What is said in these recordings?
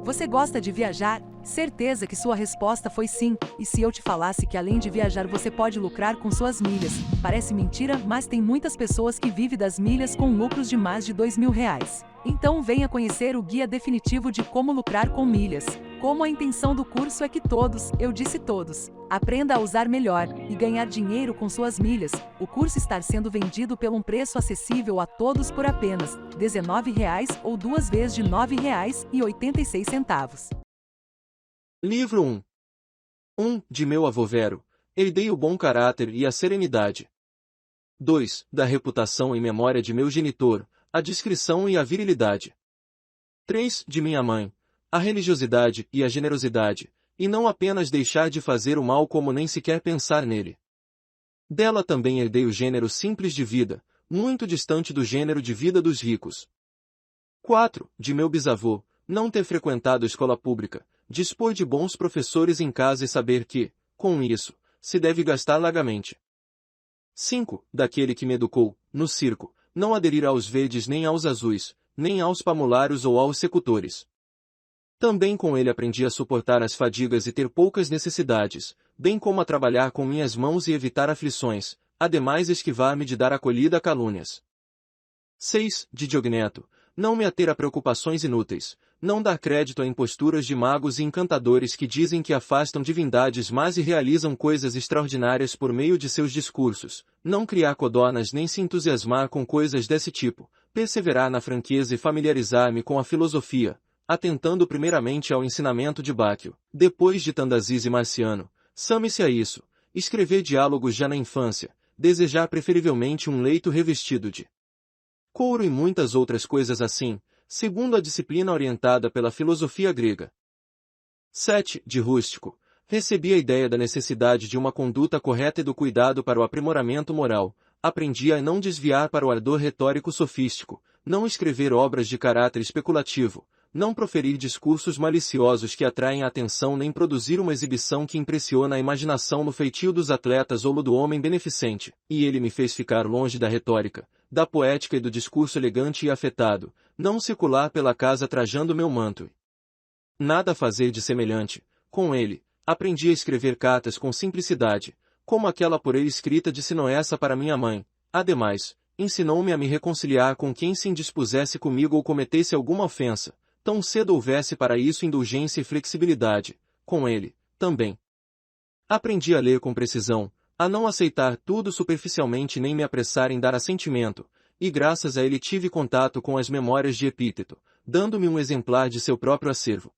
Você gosta de viajar? Certeza que sua resposta foi sim. E se eu te falasse que além de viajar você pode lucrar com suas milhas? Parece mentira, mas tem muitas pessoas que vivem das milhas com lucros de mais de R$ 2.000. Então venha conhecer o guia definitivo de como lucrar com milhas. Como a intenção do curso é que todos, eu disse todos, aprenda a usar melhor e ganhar dinheiro com suas milhas. O curso está sendo vendido por um preço acessível a todos por apenas R$ 19 ou 2 vezes de R$ 9,86. Livro 1. 1. De meu avô Vero, herdei o bom caráter e a serenidade. 2. Da reputação e memória de meu genitor, a discrição e a virilidade. 3. De minha mãe, a religiosidade e a generosidade, e não apenas deixar de fazer o mal como nem sequer pensar nele. Dela também herdei o gênero simples de vida, muito distante do gênero de vida dos ricos. 4. De meu bisavô, não ter frequentado escola pública, dispor de bons professores em casa e saber que, com isso, se deve gastar largamente. 5. Daquele que me educou, no circo, não aderir aos verdes nem aos azuis, nem aos pamulários ou aos secutores. Também com ele aprendi a suportar as fadigas e ter poucas necessidades, bem como a trabalhar com minhas mãos e evitar aflições, ademais esquivar-me de dar acolhida a calúnias. 6. De Diogneto, não me ater a preocupações inúteis, não dar crédito a imposturas de magos e encantadores que dizem que afastam divindades mas e realizam coisas extraordinárias por meio de seus discursos, não criar codornas nem se entusiasmar com coisas desse tipo, perseverar na franqueza e familiarizar-me com a filosofia, atentando primeiramente ao ensinamento de Báquio, depois de Tandazis e Marciano, same-se a isso, escrever diálogos já na infância, desejar preferivelmente um leito revestido de couro e muitas outras coisas assim, segundo a disciplina orientada pela filosofia grega. 7. De rústico, recebi a ideia da necessidade de uma conduta correta e do cuidado para o aprimoramento moral, aprendi a não desviar para o ardor retórico sofístico, não escrever obras de caráter especulativo, não proferir discursos maliciosos que atraem a atenção nem produzir uma exibição que impressiona a imaginação no feitio dos atletas ou no do homem beneficente, e ele me fez ficar longe da retórica, da poética e do discurso elegante e afetado, não circular pela casa trajando meu manto. Nada fazer de semelhante, com ele, aprendi a escrever cartas com simplicidade, como aquela por ele escrita de Sinoessa para minha mãe, ademais, ensinou-me a me reconciliar com quem se indispusesse comigo ou cometesse alguma ofensa, tão cedo houvesse para isso indulgência e flexibilidade, com ele, também. Aprendi a ler com precisão, a não aceitar tudo superficialmente nem me apressar em dar assentimento, e graças a ele tive contato com as memórias de Epíteto, dando-me um exemplar de seu próprio acervo.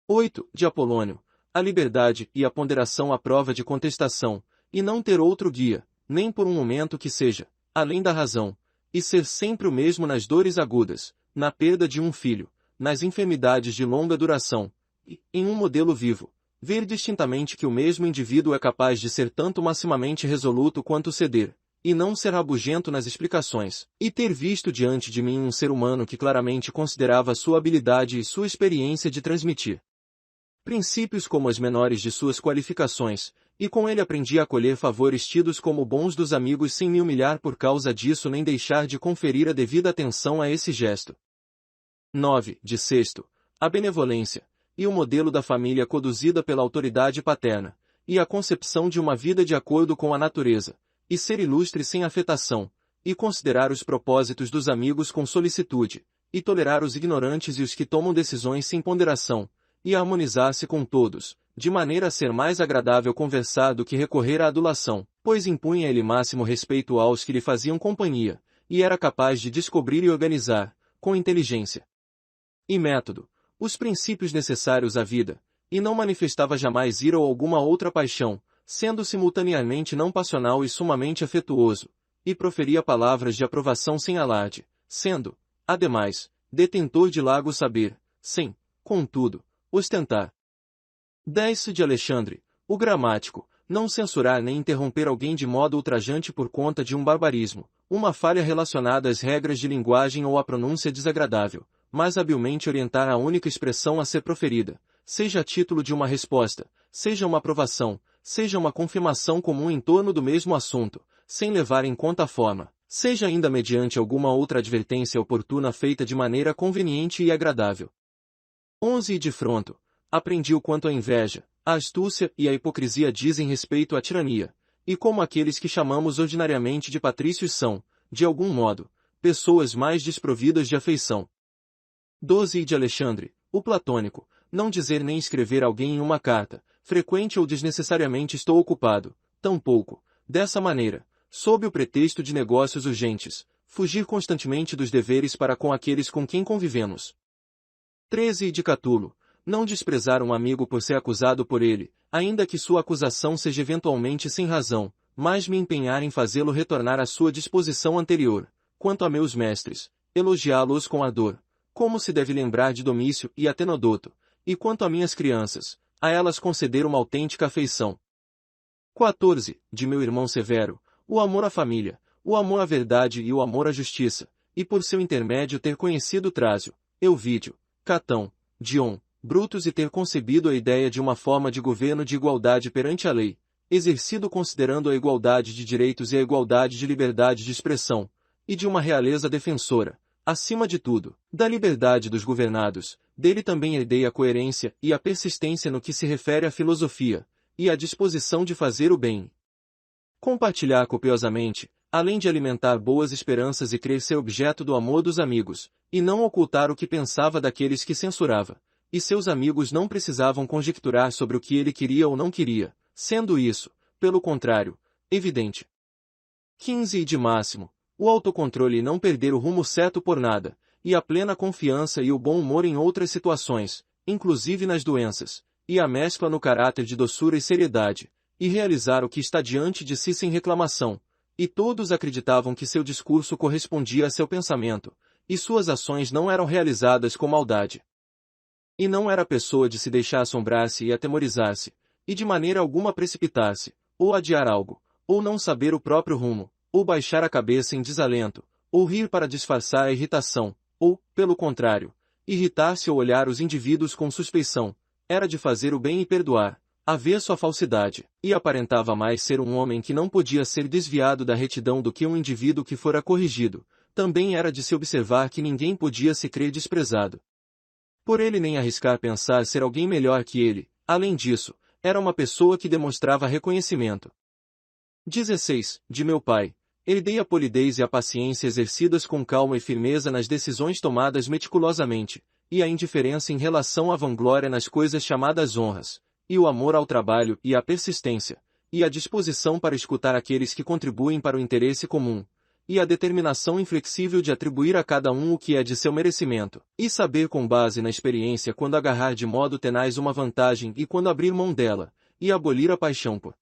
8. De Apolônio, a liberdade e a ponderação à prova de contestação, e não ter outro guia, nem por um momento que seja, além da razão, e ser sempre o mesmo nas dores agudas, na perda de um filho, nas enfermidades de longa duração, e, em um modelo vivo, ver distintamente que o mesmo indivíduo é capaz de ser tanto maximamente resoluto quanto ceder, e não ser rabugento nas explicações, e ter visto diante de mim um ser humano que claramente considerava sua habilidade e sua experiência de transmitir princípios como as menores de suas qualificações, e com ele aprendi a acolher favores tidos como bons dos amigos sem me humilhar por causa disso nem deixar de conferir a devida atenção a esse gesto. 9. De Sexto, a benevolência, e o modelo da família conduzida pela autoridade paterna, e a concepção de uma vida de acordo com a natureza, e ser ilustre sem afetação, e considerar os propósitos dos amigos com solicitude, e tolerar os ignorantes e os que tomam decisões sem ponderação, e harmonizar-se com todos, de maneira a ser mais agradável conversar do que recorrer à adulação, pois impunha ele máximo respeito aos que lhe faziam companhia, e era capaz de descobrir e organizar, com inteligência e método, os princípios necessários à vida, e não manifestava jamais ira ou alguma outra paixão, sendo simultaneamente não passional e sumamente afetuoso, e proferia palavras de aprovação sem alarde, sendo, ademais, detentor de largo saber, sem, contudo, ostentar. 10. De Alexandre, o gramático, não censurar nem interromper alguém de modo ultrajante por conta de um barbarismo, uma falha relacionada às regras de linguagem ou à pronúncia desagradável, mas habilmente orientar a única expressão a ser proferida, seja a título de uma resposta, seja uma aprovação, seja uma confirmação comum em torno do mesmo assunto, sem levar em conta a forma, seja ainda mediante alguma outra advertência oportuna feita de maneira conveniente e agradável. 11 E de fronto, aprendi o quanto a inveja, a astúcia e a hipocrisia dizem respeito à tirania, e como aqueles que chamamos ordinariamente de patrícios são, de algum modo, pessoas mais desprovidas de afeição. 12 E de Alexandre, o platônico, não dizer nem escrever alguém em uma carta, frequente ou desnecessariamente estou ocupado, tampouco, dessa maneira, sob o pretexto de negócios urgentes, fugir constantemente dos deveres para com aqueles com quem convivemos. 13 E de Catulo, não desprezar um amigo por ser acusado por ele, ainda que sua acusação seja eventualmente sem razão, mas me empenhar em fazê-lo retornar à sua disposição anterior. Quanto a meus mestres, elogiá-los com ardor, como se deve lembrar de Domício e Atenodoto, e quanto a minhas crianças, a elas conceder uma autêntica afeição. 14 De meu irmão Severo, o amor à família, o amor à verdade e o amor à justiça, e por seu intermédio ter conhecido Trásio, Euvídio, Catão, Dion, Brutus e ter concebido a ideia de uma forma de governo de igualdade perante a lei, exercido considerando a igualdade de direitos e a igualdade de liberdade de expressão, e de uma realeza defensora, acima de tudo, da liberdade dos governados. Dele também herdei a coerência e a persistência no que se refere à filosofia, e a disposição de fazer o bem. Compartilhar copiosamente, além de alimentar boas esperanças e crer ser objeto do amor dos amigos, e não ocultar o que pensava daqueles que censurava, e seus amigos não precisavam conjecturar sobre o que ele queria ou não queria, sendo isso, pelo contrário, evidente. 15 E de máximo, o autocontrole e não perder o rumo certo por nada, e a plena confiança e o bom humor em outras situações, inclusive nas doenças, e a mescla no caráter de doçura e seriedade, e realizar o que está diante de si sem reclamação, e todos acreditavam que seu discurso correspondia a seu pensamento, e suas ações não eram realizadas com maldade. E não era pessoa de se deixar assombrar-se e atemorizar-se, e de maneira alguma precipitar-se, ou adiar algo, ou não saber o próprio rumo, ou baixar a cabeça em desalento, ou rir para disfarçar a irritação, ou, pelo contrário, irritar-se ou olhar os indivíduos com suspeição. Era de fazer o bem e perdoar, avesso à falsidade, e aparentava mais ser um homem que não podia ser desviado da retidão do que um indivíduo que fora corrigido. Também era de se observar que ninguém podia se crer desprezado por ele nem arriscar pensar ser alguém melhor que ele. Além disso, era uma pessoa que demonstrava reconhecimento. 16 De meu pai, herdei a polidez e a paciência exercidas com calma e firmeza nas decisões tomadas meticulosamente, e a indiferença em relação à vanglória nas coisas chamadas honras, e o amor ao trabalho e a persistência, e a disposição para escutar aqueles que contribuem para o interesse comum, e a determinação inflexível de atribuir a cada um o que é de seu merecimento, e saber com base na experiência quando agarrar de modo tenaz uma vantagem e quando abrir mão dela, e abolir a paixão por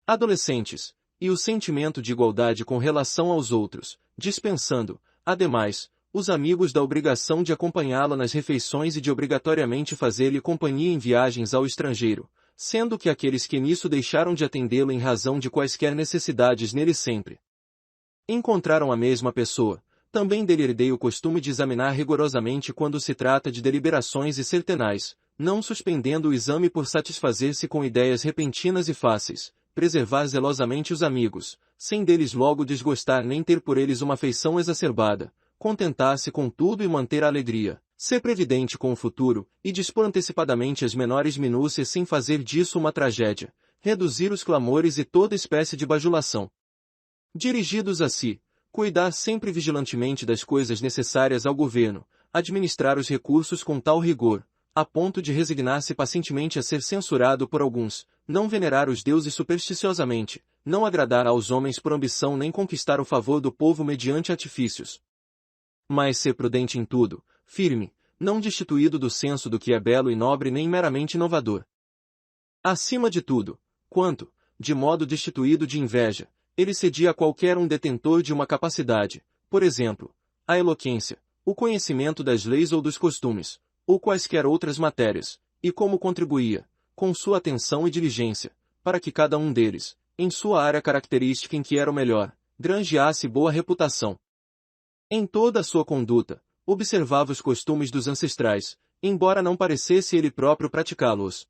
adolescentes, e o sentimento de igualdade com relação aos outros, dispensando, ademais, os amigos da obrigação de acompanhá-la nas refeições e de obrigatoriamente fazer-lhe companhia em viagens ao estrangeiro, sendo que aqueles que nisso deixaram de atendê-lo em razão de quaisquer necessidades nele sempre encontraram a mesma pessoa. Também dele herdei o costume de examinar rigorosamente quando se trata de deliberações e certenais, não suspendendo o exame por satisfazer-se com ideias repentinas e fáceis, preservar zelosamente os amigos, sem deles logo desgostar nem ter por eles uma afeição exacerbada, contentar-se com tudo e manter a alegria, ser previdente com o futuro, e dispor antecipadamente as menores minúcias sem fazer disso uma tragédia, reduzir os clamores e toda espécie de bajulação dirigidos a si, cuidar sempre vigilantemente das coisas necessárias ao governo, administrar os recursos com tal rigor, a ponto de resignar-se pacientemente a ser censurado por alguns, não venerar os deuses supersticiosamente, não agradar aos homens por ambição nem conquistar o favor do povo mediante artifícios. Mas ser prudente em tudo, firme, não destituído do senso do que é belo e nobre nem meramente inovador. Acima de tudo, quanto, de modo destituído de inveja, ele cedia a qualquer um detentor de uma capacidade, por exemplo, a eloquência, o conhecimento das leis ou dos costumes, ou quaisquer outras matérias, e como contribuía, com sua atenção e diligência, para que cada um deles, em sua área característica em que era o melhor, granjeasse boa reputação. Em toda a sua conduta, observava os costumes dos ancestrais, embora não parecesse ele próprio praticá-los.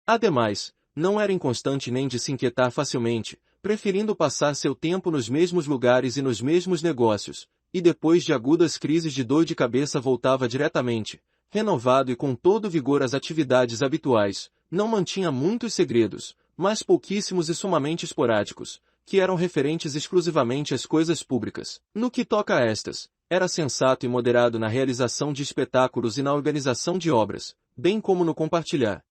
Ademais, não era inconstante nem de se inquietar facilmente, preferindo passar seu tempo nos mesmos lugares e nos mesmos negócios, e depois de agudas crises de dor de cabeça voltava diretamente, renovado e com todo vigor às atividades habituais, não mantinha muitos segredos, mas pouquíssimos e sumamente esporádicos, que eram referentes exclusivamente às coisas públicas. No que toca a estas, era sensato e moderado na realização de espetáculos e na organização de obras, bem como no compartilhar.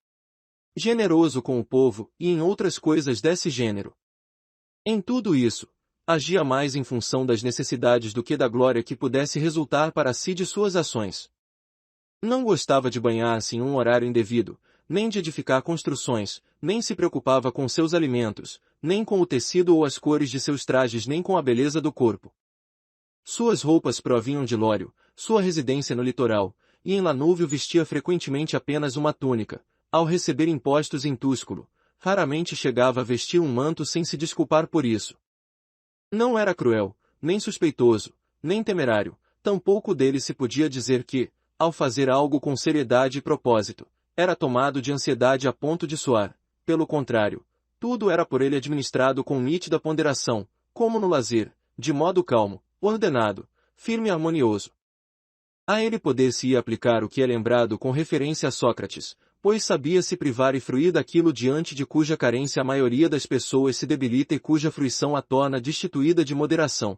Generoso com o povo e em outras coisas desse gênero. Em tudo isso, agia mais em função das necessidades do que da glória que pudesse resultar para si de suas ações. Não gostava de banhar-se em um horário indevido, nem de edificar construções, nem se preocupava com seus alimentos, nem com o tecido ou as cores de seus trajes, nem com a beleza do corpo. Suas roupas provinham de Lório, sua residência no litoral, e em Lanúvio vestia frequentemente apenas uma túnica. Ao receber impostos em Túsculo, raramente chegava a vestir um manto sem se desculpar por isso. Não era cruel, nem suspeitoso, nem temerário, tampouco dele se podia dizer que, ao fazer algo com seriedade e propósito, era tomado de ansiedade a ponto de suar. Pelo contrário, tudo era por ele administrado com nítida ponderação, como no lazer, de modo calmo, ordenado, firme e harmonioso. A ele poder-se-ia aplicar o que é lembrado com referência a Sócrates, pois sabia se privar e fruir daquilo diante de cuja carência a maioria das pessoas se debilita e cuja fruição a torna destituída de moderação.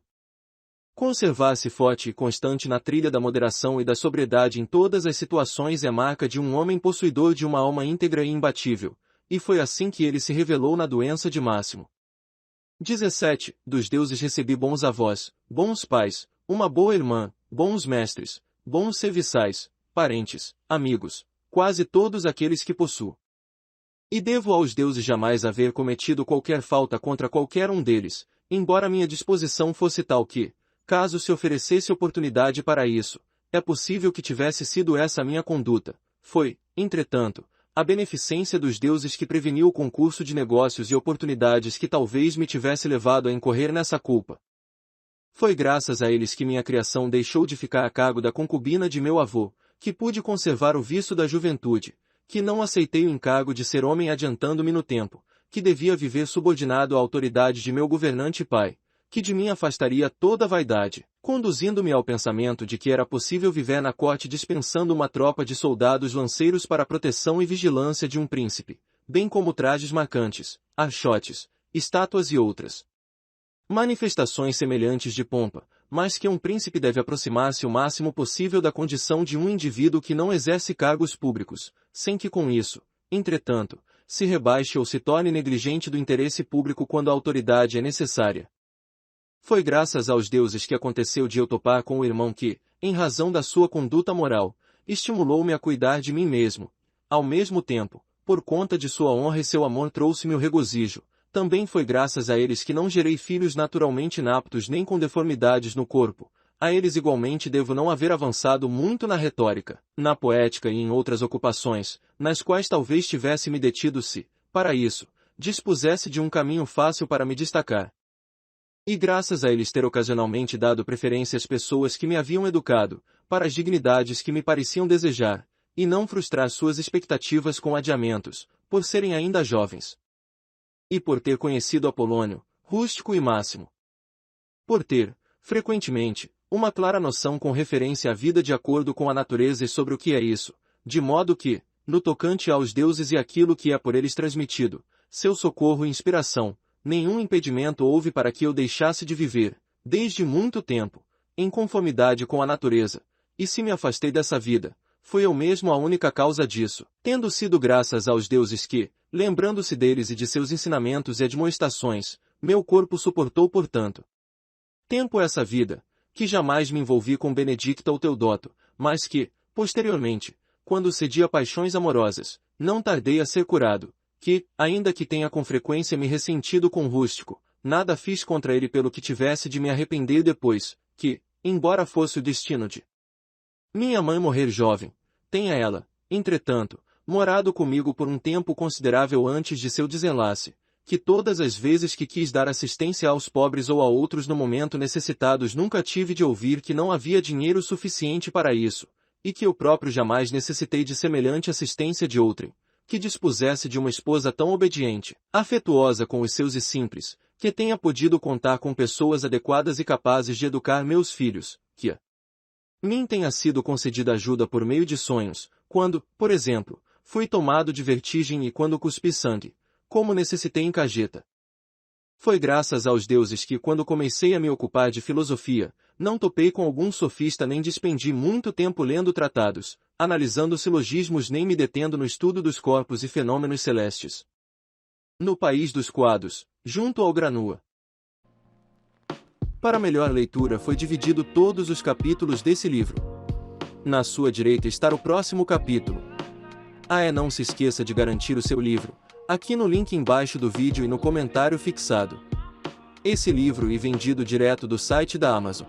Conservar-se forte e constante na trilha da moderação e da sobriedade em todas as situações é marca de um homem possuidor de uma alma íntegra e imbatível, e foi assim que ele se revelou na doença de Máximo. 17. Dos deuses recebi bons avós, bons pais, uma boa irmã, bons mestres, bons serviçais, parentes, amigos, quase todos aqueles que possuo. E devo aos deuses jamais haver cometido qualquer falta contra qualquer um deles, embora minha disposição fosse tal que, caso se oferecesse oportunidade para isso, é possível que tivesse sido essa a minha conduta. Foi, entretanto, a beneficência dos deuses que preveniu o concurso de negócios e oportunidades que talvez me tivesse levado a incorrer nessa culpa. Foi graças a eles que minha criação deixou de ficar a cargo da concubina de meu avô, que pude conservar o vício da juventude, que não aceitei o encargo de ser homem adiantando-me no tempo, que devia viver subordinado à autoridade de meu governante pai, que de mim afastaria toda a vaidade, conduzindo-me ao pensamento de que era possível viver na corte dispensando uma tropa de soldados lanceiros para a proteção e vigilância de um príncipe, bem como trajes marcantes, archotes, estátuas e outras manifestações semelhantes de pompa, mas que um príncipe deve aproximar-se o máximo possível da condição de um indivíduo que não exerce cargos públicos, sem que com isso, entretanto, se rebaixe ou se torne negligente do interesse público quando a autoridade é necessária. Foi graças aos deuses que aconteceu de eu topar com o irmão que, em razão da sua conduta moral, estimulou-me a cuidar de mim mesmo. Ao mesmo tempo, por conta de sua honra e seu amor trouxe-me o regozijo. Também foi graças a eles que não gerei filhos naturalmente inaptos nem com deformidades no corpo. A eles igualmente devo não haver avançado muito na retórica, na poética e em outras ocupações, nas quais talvez tivesse me detido se, para isso, dispusesse de um caminho fácil para me destacar. E graças a eles ter ocasionalmente dado preferência às pessoas que me haviam educado, para as dignidades que me pareciam desejar, e não frustrar suas expectativas com adiamentos, por serem ainda jovens. E por ter conhecido Apolônio, Rústico e Máximo. Por ter, frequentemente, uma clara noção com referência à vida de acordo com a natureza e sobre o que é isso, de modo que, no tocante aos deuses e aquilo que é por eles transmitido, seu socorro e inspiração, nenhum impedimento houve para que eu deixasse de viver, desde muito tempo, em conformidade com a natureza, e se me afastei dessa vida, foi eu mesmo a única causa disso, tendo sido graças aos deuses que, lembrando-se deles e de seus ensinamentos e admoestações, meu corpo suportou por tanto tempo essa vida, que jamais me envolvi com Benedicta ou Teodoto, mas que, posteriormente, quando cedi a paixões amorosas, não tardei a ser curado, que, ainda que tenha com frequência me ressentido com Rústico, nada fiz contra ele pelo que tivesse de me arrepender depois, que, embora fosse o destino de minha mãe morrer jovem, tenha ela, entretanto, morado comigo por um tempo considerável antes de seu desenlace, que todas as vezes que quis dar assistência aos pobres ou a outros no momento necessitados nunca tive de ouvir que não havia dinheiro suficiente para isso, e que eu próprio jamais necessitei de semelhante assistência de outrem, que dispusesse de uma esposa tão obediente, afetuosa com os seus e simples, que tenha podido contar com pessoas adequadas e capazes de educar meus filhos, que Mim tenha sido concedida ajuda por meio de sonhos, quando, por exemplo, fui tomado de vertigem e quando cuspi sangue, como necessitei em cajeta. Foi graças aos deuses que quando comecei a me ocupar de filosofia, não topei com algum sofista nem despendi muito tempo lendo tratados, analisando silogismos nem me detendo no estudo dos corpos e fenômenos celestes. No país dos quadros, junto ao Granua. Para melhor leitura foi dividido todos os capítulos desse livro. Na sua direita está o próximo capítulo. Não se esqueça de garantir o seu livro, aqui no link embaixo do vídeo e no comentário fixado. Esse livro é vendido direto do site da Amazon.